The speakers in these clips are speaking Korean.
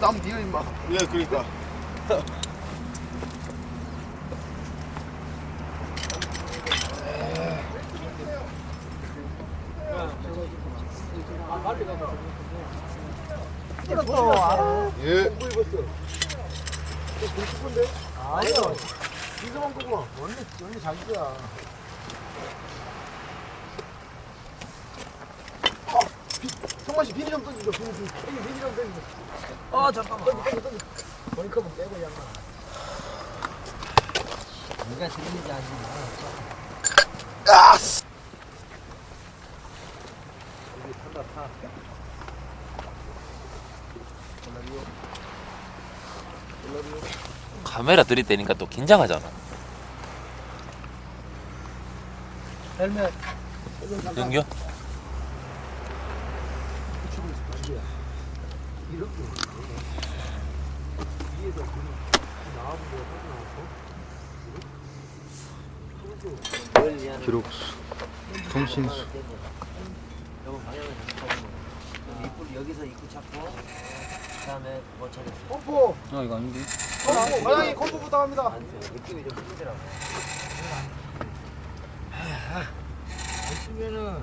나무 뒤에 임마. 예, 그러니까. 예. 아니야. 이거만 보고 원래 자기야. 성만 씨 비닐 좀 던지죠. 비닐 좀 던지죠. 아 잠깐만. 머리컵은 빼고 양아. 네가 재밌는지 안 재밌는지. 여기 탄다 타. 카메라 들이대니까 또 긴장하잖아. 헬멧. 연겨? 이렇게 위에서 나와보고 기록수, 통신수. 여기 방향을 잡고 입구 여기서 입구 찾고 그다음에 뭐 찾았어? 콤포. 아, 이거 아닌데? 콤포. 과장님 콤포 부탁합니다. 안 써. 느낌이 좀 힘들더라고. 안 쓰면은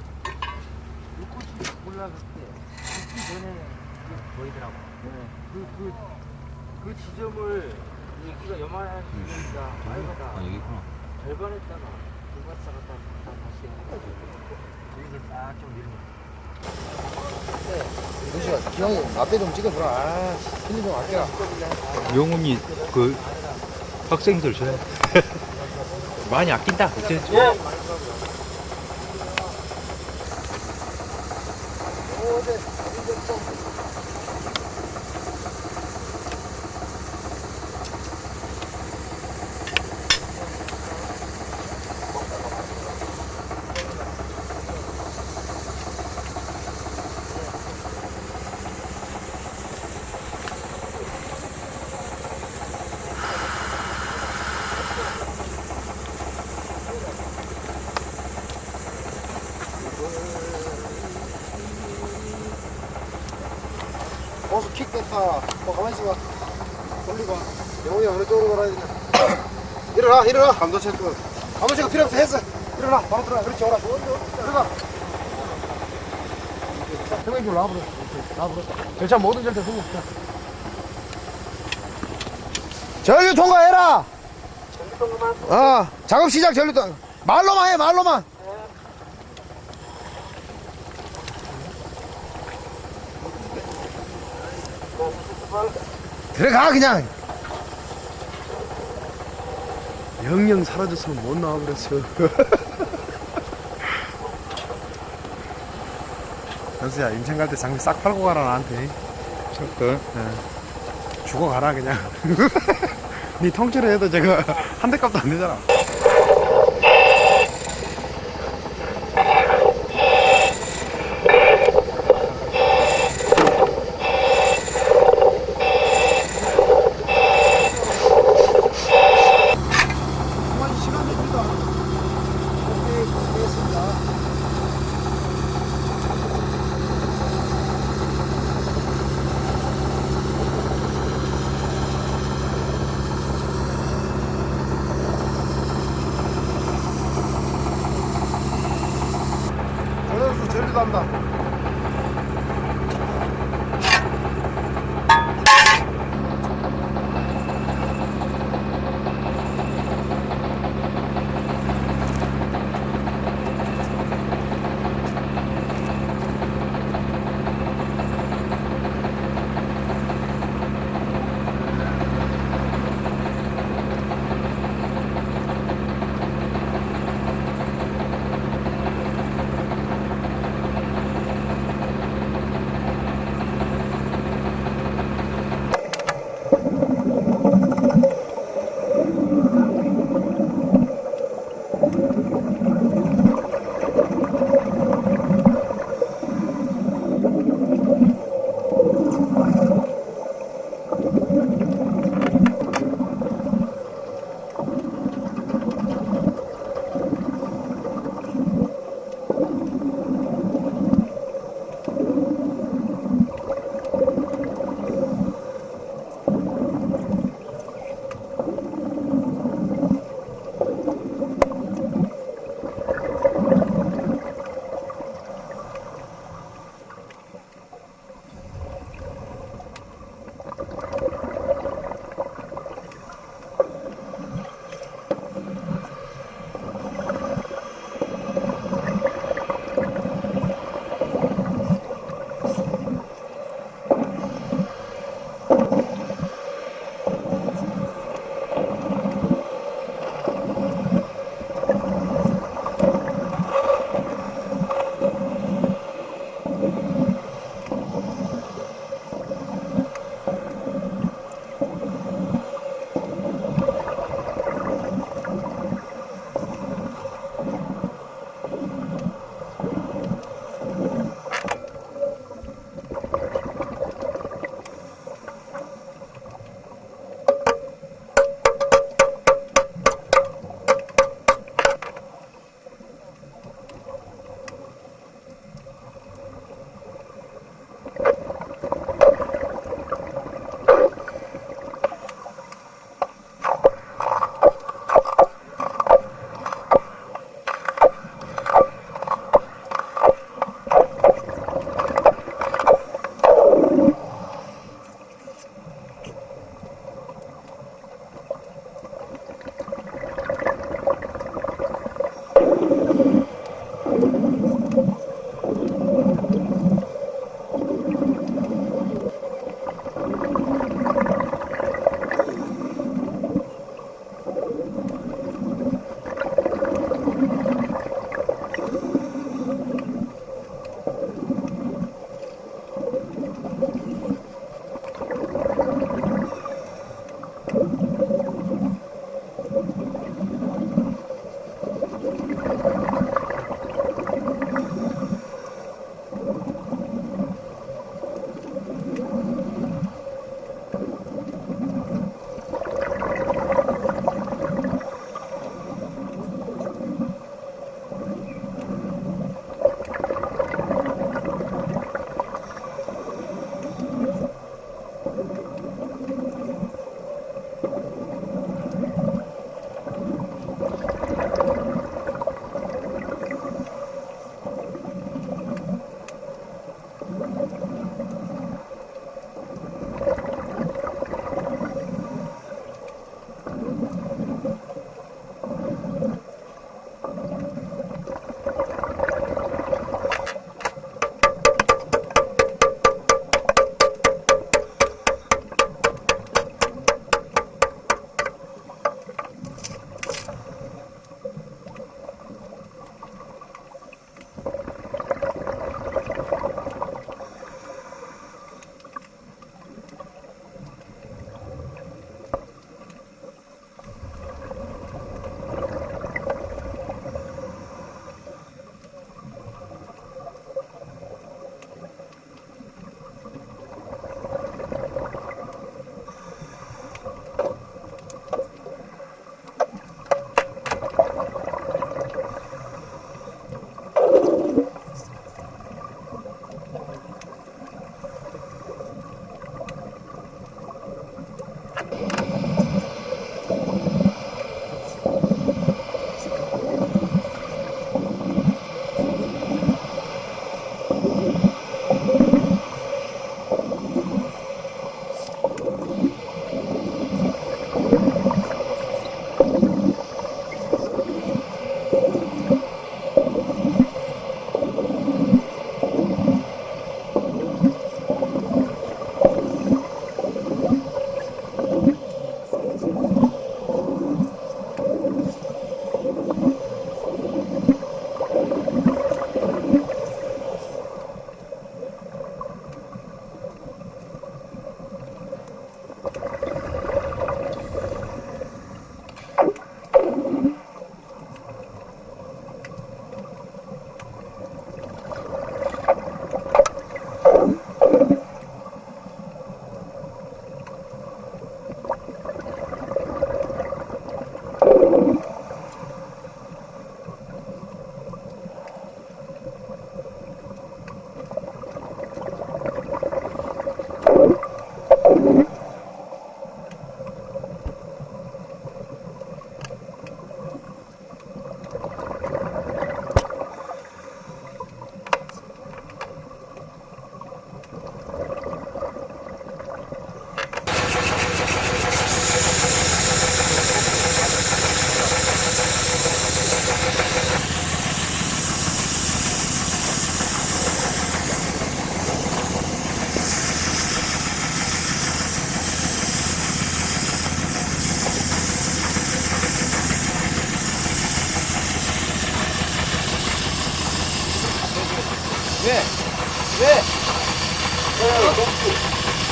이 꽃이 올라갈 때 죽기 전에 보이더라고. 그 지점을 여기가 요만한 지점이다. 아이고다. 아 여기구나. 절반했다가 중간사 갔다 다시 여기서 싹좀 밀면. 루시야, 기왕이 앞에 좀 찍어보라. 아, 필름 좀 아껴라. 영훈이 그 학생들 쟤 많이 아낀다, 그치? 버스 킥 됐다. 가만히 있어봐. 돌리봐. 영훈이 어느 쪽으로 가야 되냐. 일어나. 감도 체크. 아무 생각 필요 없어. 했어. 일어나. 바로 들어가. 그렇지. 오라. 들어가. 형님 좀 나와버려. 나와버려. 절차 모든 절차 성공. 전류 통과해라. 작업 시작 전류 통과. 말로만 해. 말로만. 들어가 그냥. 영영 사라졌으면 못 나와버렸어. 현수야, 임창 갈 때 장비 싹 팔고 가라 나한테. 죽어가라 그냥. 니 통째로 해도 제가 한 대 값도 안 되잖아.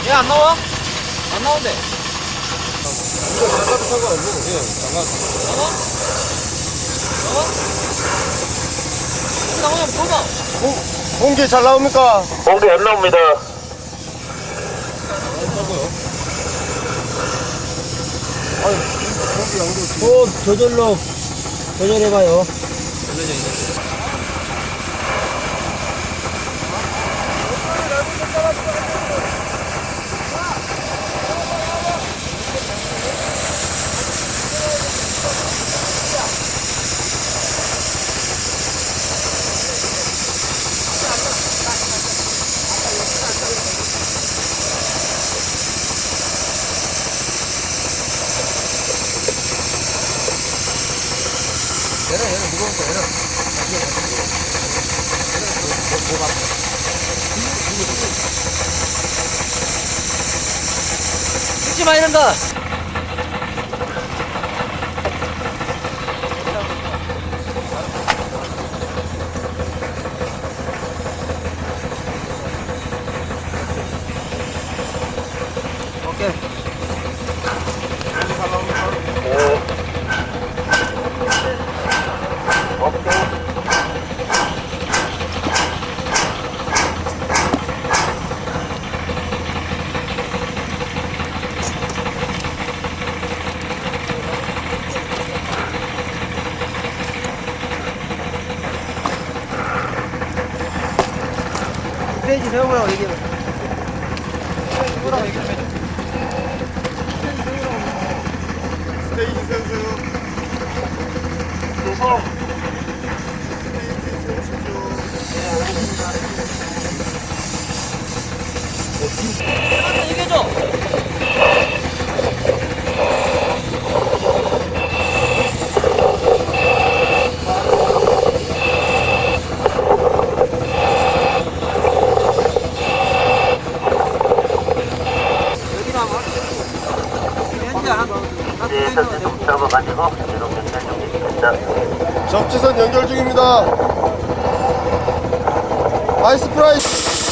얘안 나와? 안 나온대. 장갑도 상관없는 거예요. 장갑. 나오냐 보자. 공기 잘 나옵니까? 공기 안 나옵니다. 저절로 조절해봐요. 찍지 마 이런다. 오케이. 페이지 세우라고 얘기해. 세우라고 얘기해. 스테이지 세우세요. 얘기해줘. 잡아가지고 지금 연결 중입니다. 접지선 연결 중입니다. 아이스 프라이스.